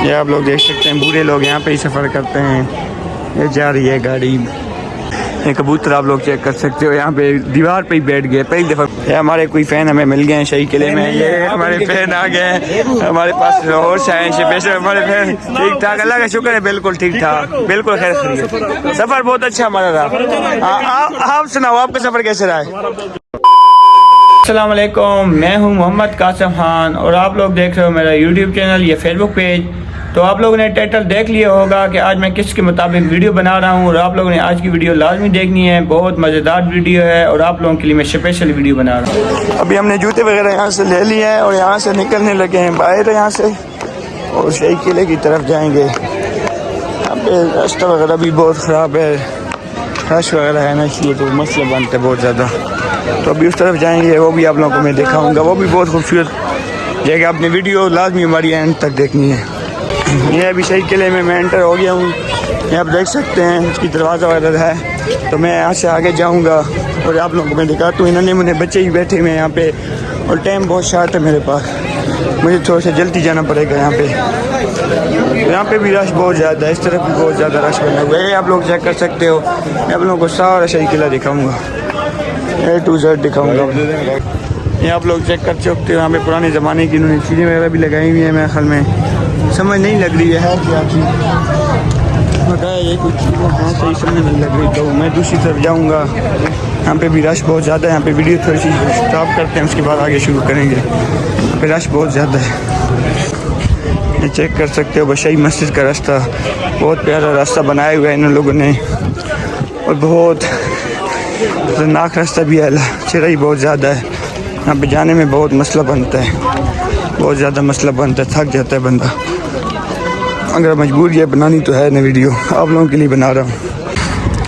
ये आप लोग देख सकते हैं, बूढ़े लोग यहाँ पे ही सफ़र करते हैं। ये जा रही है गाड़ी। ये कबूतर आप लोग चेक कर सकते हो, यहाँ पे दीवार पे ही बैठ गए पहली दफ़ा। ये हमारे कोई फ़ैन हमें मिल गए हैं शाही किले में। ये हमारे फ़ैन आ गए हैं हमारे पास और से हमारे फ़ैन। ठीक ठाक, अल्लाह का शुक्र है, बिल्कुल ठीक ठाक, बिल्कुल खैर खैरियत। सफ़र बहुत अच्छा हमारा रहा। आप सुनाओ, आपका सफ़र कैसे रहा है? अस्सलाम वालेकुम, मैं हूं मोहम्मद कासिम खान और आप लोग देख रहे हो मेरा यूट्यूब चैनल, ये फेसबुक पेज। तो आप लोगों ने टाइटल देख लिया होगा कि आज मैं किसके मुताबिक वीडियो बना रहा हूं और आप लोगों ने आज की वीडियो लाजमी देखनी है। बहुत मज़ेदार वीडियो है और आप लोगों के लिए मैं स्पेशल वीडियो बना रहा हूँ। अभी हमने जूते वगैरह यहाँ से ले लिए हैं और यहाँ से निकलने लगे हैं बाहर यहाँ से और शाही किले की तरफ जाएँगे। यहाँ पे रास्ता वगैरह भी बहुत ख़राब है, रश वगैरह है ना, इसलिए तो मसले बनते हैं बहुत ज़्यादा। तो अभी उस तरफ जाएंगे, वो भी आप लोगों को मैं दिखाऊंगा। वो भी बहुत खूबसूरत जगह, अपनी वीडियो लाजमी हमारी एंड तक देखनी है। ये अभी शाही किले में मैं एंटर हो गया हूँ। ये आप देख सकते हैं उसकी दरवाज़ा वगैरह है। तो मैं यहाँ से आगे जाऊँगा और आप लोगों को मैं दिखाता हूँ। इन्होंने मुझे बच्चे ही बैठे हुए हैं यहाँ पे और टाइम बहुत शार्ट है मेरे पास, मुझे थोड़ा सा जल्दी जाना पड़ेगा यहाँ पे। यहाँ पे भी रश बहुत ज़्यादा है, इस तरफ भी बहुत ज़्यादा रश बना हुआ है। आप लोग चेक कर सकते हो, मैं आप लोगों को सारा शाही किला दिखाऊँगा, A to Z दिखाऊँगा। ये आप लोग चेक कर सकते हो, यहाँ पे पुराने ज़माने की इन्होंने चीज़ें वगैरह भी लगाई हुई हैं। मेरे ख्याल में समझ नहीं लग रही है क्या चीज़, बताया ये कुछ चीज़ें हैं सही समझ नहीं लग रही। तो मैं दूसरी तरफ जाऊँगा, यहाँ पे भी रश बहुत ज़्यादा है। यहाँ पे वीडियो थोड़ी सी स्टॉप करते हैं, उसके बाद आगे शुरू करेंगे। यहाँ पे रश बहुत ज़्यादा है, ये चेक कर सकते हो। बशाई मस्जिद का रास्ता, बहुत प्यारा रास्ता बनाया हुआ है इन लोगों ने और बहुत खतरनाक रास्ता भी है, चढ़ाई बहुत ज़्यादा है। यहाँ पे जाने में बहुत मसला बनता है, बहुत ज़्यादा मसला बनता है, थक जाता है बंदा। अगर मजबूरी है बनानी तो है ना, वीडियो आप लोगों के लिए बना रहा हूँ।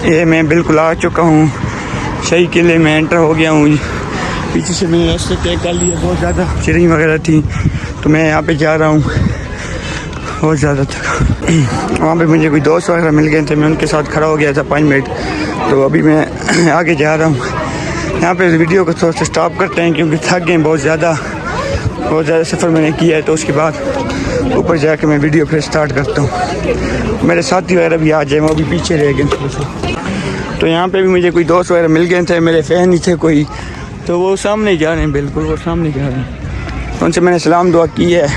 ये मैं बिल्कुल आ चुका हूँ शाही किले में, एंटर हो गया हूँ। पीछे से मैंने रास्ते तय कर लिया, बहुत ज़्यादा चिड़िया वगैरह थी तो मैं यहाँ पे जा रहा हूँ, बहुत ज़्यादा थका। वहाँ पे मुझे कोई दोस्त वगैरह मिल गए थे, मैं उनके साथ खड़ा हो गया था 5 मिनट। तो अभी मैं आगे जा रहा हूँ। यहाँ पे वीडियो को थोड़ा सा स्टॉप करते हैं क्योंकि थक गए बहुत ज़्यादा सफ़र मैंने किया है। तो उसके बाद ऊपर जाके मैं वीडियो फिर स्टार्ट करता हूँ। मेरे साथी वगैरह भी आ जाए, वो भी पीछे रह गए थोड़ा सा। तो यहाँ पे भी मुझे कोई दोस्त वगैरह मिल गए थे, मेरे फ़ैन ही थे कोई, तो वो सामने जा रहे हैं, बिल्कुल वो सामने जा रहे हैं। तो उनसे मैंने सलाम दुआ की है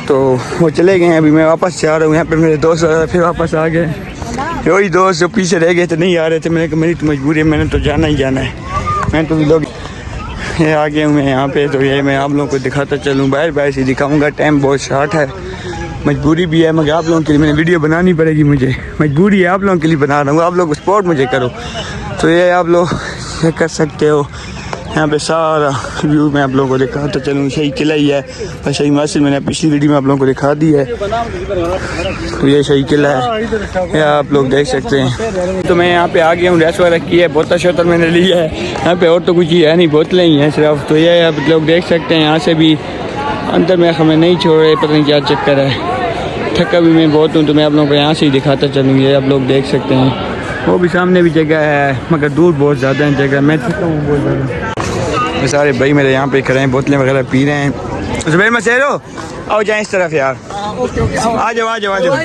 तो वो चले गए हैं। अभी मैं वापस जा रहा हूँ। यहाँ पे मेरे दोस्त वगैरह फिर वापस आ गए, वही दोस्त जो पीछे रह गए थे नहीं आ रहे थे। मैंने कहा मेरी तो मजबूरी है, मैंने तो जाना ही जाना है। मैं तो लोग ये आ गए हुए हैं यहाँ पे, तो ये मैं आप लोगों को दिखाता चलूँ, बाहर से दिखाऊंगा। टाइम बहुत शॉर्ट है, मजबूरी भी है, मगर आप लोगों के लिए मैंने वीडियो बनानी पड़ेगी, मुझे मजबूरी है, आप लोगों के लिए बना रहा हूँ। आप लोग सपोर्ट मुझे करो। तो ये आप लोग चेक कर सकते हो, यहाँ पे सारा व्यू मैं आप लोगों को दिखाता चलूँ। शाही किला ही है और शाही मस्जिद मैंने पिछली वीडियो में आप लोगों को दिखा दी है। तो ये शाही किला है, ये आप लोग देख सकते हैं। तो मैं यहाँ पे आ गया हूँ, ड्रेस वगैरह की है, बोतल शोतल मैंने ली है। यहाँ पे और तो कुछ ही है नहीं, बोतलें ही हैं सिर्फ। तो ये आप लोग देख सकते हैं, यहाँ से भी अंदर में हमें नहीं छोड़ रहे, पता नहीं क्या चक्कर है। थका भी मैं बहुत हूँ, तो मैं आप लोगों को यहाँ से ही दिखाता चलूँ। ये आप लोग देख सकते हैं, वो भी सामने भी जगह है मगर दूर बहुत ज़्यादा है जगह। मैं थका हूँ बहुत ज़्यादा। ये सारे भाई मेरे यहाँ पे खड़े हैं, बोतलें वगैरह पी रहे हैं। जुबैर मसेरो आओ जाएं इस तरफ यार, आ जाओ आ जाओ आ जाओ।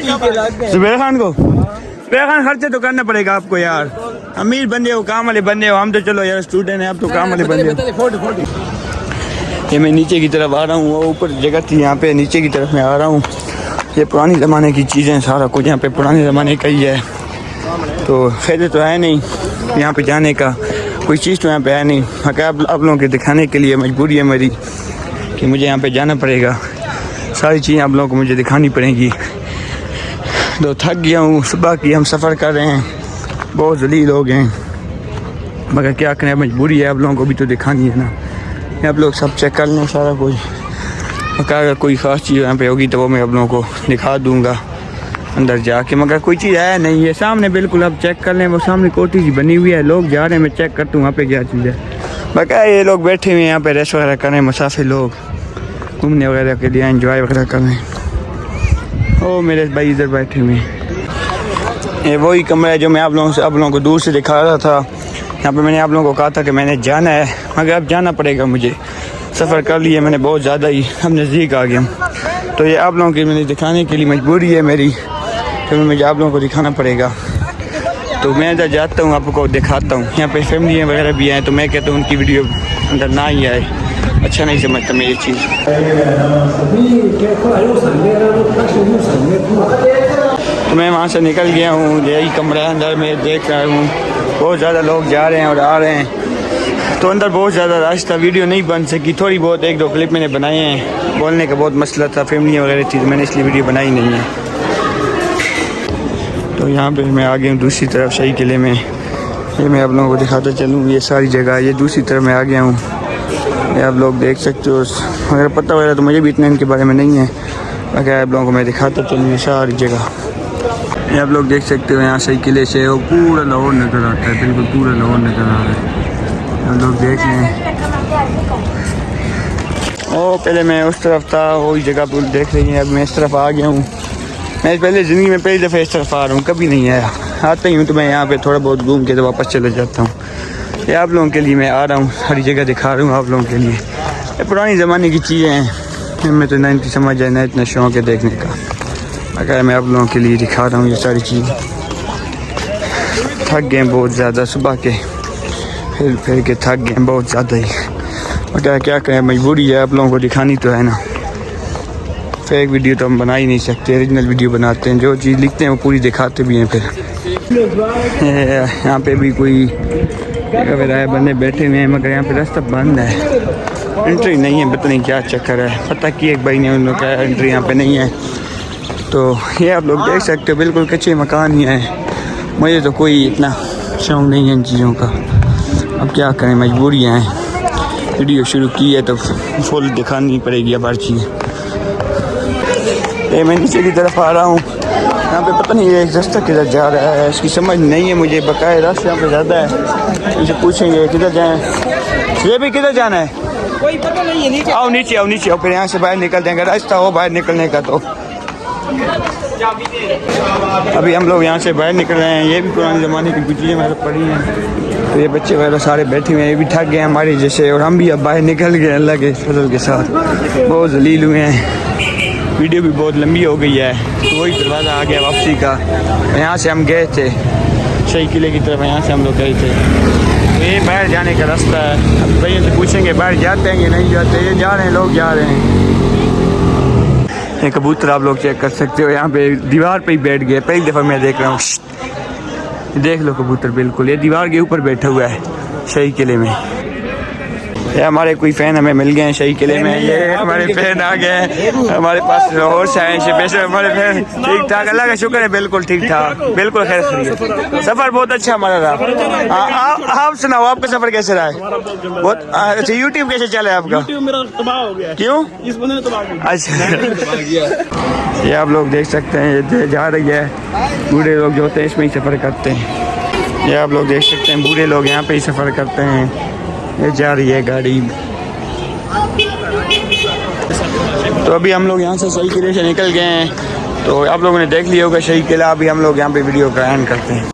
जुबैर खान को, जुबैर खान खर्चे तो करना पड़ेगा आपको यार, अमीर बंदे हो, काम वाले बंदे हो। हम तो चलो यार स्टूडेंट हैं, आप तो काम वाले बंदे हो। ये मैं नीचे की तरफ आ रहा हूँ, वो ऊपर जगह थी, यहाँ पे नीचे की तरफ मैं आ रहा हूँ। ये पुरानी ज़माने की चीज़ें, सारा कुछ यहाँ पे पुराने ज़माने का ही है। तो फ़ायदे तो है नहीं यहाँ पे जाने का, कोई चीज़ तो यहाँ पे है नहीं। मगर आप लोगों के दिखाने के लिए मजबूरी है मेरी कि मुझे यहाँ पे जाना पड़ेगा, सारी चीज़ें आप लोगों को मुझे दिखानी पड़ेंगी। तो थक गया हूँ, सुबह की हम सफ़र कर रहे हैं, बहुत जलील हो गए हैं, मगर क्या करें, मजबूरी है, आप लोगों को भी तो दिखानी है ना। आप लोग सब चेक कर लें सारा कुछ, अगर कोई ख़ास चीज़ यहाँ पे होगी तो वो मैं आप लोगों को दिखा दूँगा अंदर जाके, मगर कोई चीज़ है नहीं। ये सामने बिल्कुल आप चेक कर लें, वो सामने कोठी सी बनी हुई है, लोग जा रहे हैं, मैं चेक करता हूँ वहाँ पे क्या चीज़ है। बाकी ये लोग बैठे हुए हैं यहाँ पे, रेस्ट वगैरह कर रहे हैं, मुसाफिर लोग घूमने वगैरह के लिए एंजॉय वगैरह कर रहे हैं। ओ मेरे भाई इधर बैठे हुए हैं, ये वही कमरा है जो मैं आप लोगों को दूर से दिखा रहा था। यहाँ पे मैंने आप लोगों को कहा था कि मैंने जाना है, मगर अब जाना पड़ेगा मुझे, सफ़र कर लिया मैंने बहुत ज़्यादा ही, हम नज़दीक आ गए। तो ये आप लोगों की मैंने दिखाने के लिए मजबूरी है मेरी, तो मुझे आप लोगों को दिखाना पड़ेगा। तो मैं इधर जाता हूँ, आपको दिखाता हूँ। यहाँ पे फैमिली वगैरह भी हैं, तो मैं कहता हूँ उनकी वीडियो अंदर ना ही आए, अच्छा नहीं समझता मैं ये चीज़। तो मैं वहाँ से निकल गया हूँ, यही कमरा अंदर में देख रहा हूँ बहुत ज़्यादा लोग जा रहे हैं और आ रहे हैं, तो अंदर बहुत ज़्यादा रश था, वीडियो नहीं बन सकी। थोड़ी बहुत 1-2 क्लिप मैंने बनाए हैं, बोलने का बहुत मसला था, फैमिली वगैरह थी, तो मैंने इसलिए वीडियो बनाई नहीं है। तो यहाँ पे मैं आ गया हूँ दूसरी तरफ शाही किले में, ये मैं आप लोगों को दिखाता चलूँ। ये सारी जगह, ये दूसरी तरफ मैं आ गया हूँ, ये आप लोग देख सकते हो। अगर पता वगैरह तो मुझे भी इतना इनके बारे में नहीं है, अगर आप लोगों को मैं दिखाता चलूँ ये सारी जगह। ये आप लोग देख सकते हो, यहाँ शाही किले से वो पूरा लाहौर नज़र आता है, बिल्कुल पूरा लाहौर नज़र आ रहा है, आप लोग देख लें। ओ पहले मैं उस तरफ था, वही जगह पर देख रही हैं, अब मैं इस तरफ आ गया हूँ। मैं पहले ज़िंदगी में पहली दफ़ा इस तरफ आ रहा हूँ, कभी नहीं आया। आता ही हूँ तो मैं यहाँ पे थोड़ा बहुत घूम के तो वापस चले जाता हूँ। ये आप लोगों के लिए मैं आ रहा हूँ, हरी जगह दिखा रहा हूँ आप लोगों के लिए। ये पुरानी ज़माने की चीज़ें हैं, हमें तो ना समझ जाए ना इतना शौक़ है देखने का, अगर मैं आप लोगों के लिए दिखा रहा हूँ ये सारी चीज़। थक गए बहुत ज़्यादा, सुबह के फिर के थक गए बहुत ज़्यादा ही, और क्या करें, मजबूरी है, आप लोगों को दिखानी तो है ना। फेक वीडियो तो हम बना ही नहीं सकते, ओरिजिनल वीडियो बनाते हैं, जो चीज़ लिखते हैं वो पूरी दिखाते भी हैं। फिर यहाँ पे भी कोई जगह बंदे बैठे हुए हैं, मगर यहाँ पे रास्ता बंद है, एंट्री नहीं है, पता नहीं क्या चक्कर है। पता कि एक भाई ने उन लोग का एंट्री यहाँ पे नहीं है। तो ये आप लोग देख सकते हो, बिल्कुल कच्चे मकान ही हैं। मुझे तो कोई इतना शौक़ नहीं है इन चीज़ों का, अब क्या करें, मजबूरियाँ हैं। वीडियो शुरू की है तो फुल दिखानी पड़ेगी अब हर चीज़। ये मैं नीचे की तरफ आ रहा हूँ, यहाँ पे पता नहीं ये रास्ता किधर जा रहा है, इसकी समझ नहीं है मुझे, बकाया रास्ते यहाँ पे ज़्यादा है, इनसे पूछेंगे किधर जाएँ। ये भी किधर जाना है कोई पता नहीं है, नीचे आओ, नीचे आओ, नीचे आओ, फिर यहाँ से बाहर निकल देंगे, रास्ता हो बाहर निकलने का। तो अभी हम लोग यहाँ से बाहर निकल रहे हैं, ये भी पुराने ज़माने की कुछ चीज़ें हमारे पड़ी हैं। तो ये बच्चे वगैरह सारे बैठे हुए हैं, ये भी थक गए हमारे जैसे, और हम भी अब बाहर निकल गए अल्लाह के फजल के साथ, बहुत जलील हुए हैं। वीडियो भी बहुत लंबी हो गई है, तो वही दरवाज़ा आ गया वापसी का। यहाँ से हम गए थे शाही किले की तरफ, यहाँ से हम लोग गए थे, तो ये बाहर जाने का रास्ता है। अब भैया से पूछेंगे बाहर जाते हैं या नहीं जाते, ये जा रहे हैं, लोग जा रहे हैं। ये कबूतर आप लोग चेक कर सकते हो, यहाँ पे दीवार पे ही बैठ गए, पहली दफ़ा मैं देख रहा हूँ। देख लो कबूतर, बिल्कुल ये दीवार के ऊपर बैठा हुआ है शाही किले में। ये हमारे कोई फ़ैन हमें मिल गए हैं शाही किले में, ये हमारे फ़ैन आ गए हैं हमारे पास, लाहौर से आए हैं हमारे फ़ैन। ठीक ठाक, अल्लाह का शुक्र है, बिल्कुल ठीक ठाक, बिल्कुल खैर खैरियत। सफ़र बहुत अच्छा हमारा रहा। आप सुनाओ, आपका सफ़र कैसे रहा है? बहुत अच्छा। यूट्यूब कैसे चला है आपका? मेरा तबाह हो गया। क्यों? इस बंदे ने तबाह किया। अच्छा, ये आप लोग देख सकते हैं, ये जा रही है, बूढ़े लोग जो होते हैं इसमें ही सफ़र करते हैं। ये आप लोग देख सकते हैं, बूढ़े लोग यहाँ पे ही सफ़र करते हैं। ये जा रही है गाड़ी। तो अभी हम लोग यहाँ से शाही किले से निकल गए हैं, तो आप लोगों ने देख लिया होगा शाही किला। अभी हम लोग यहाँ पे वीडियो का एंड करते हैं।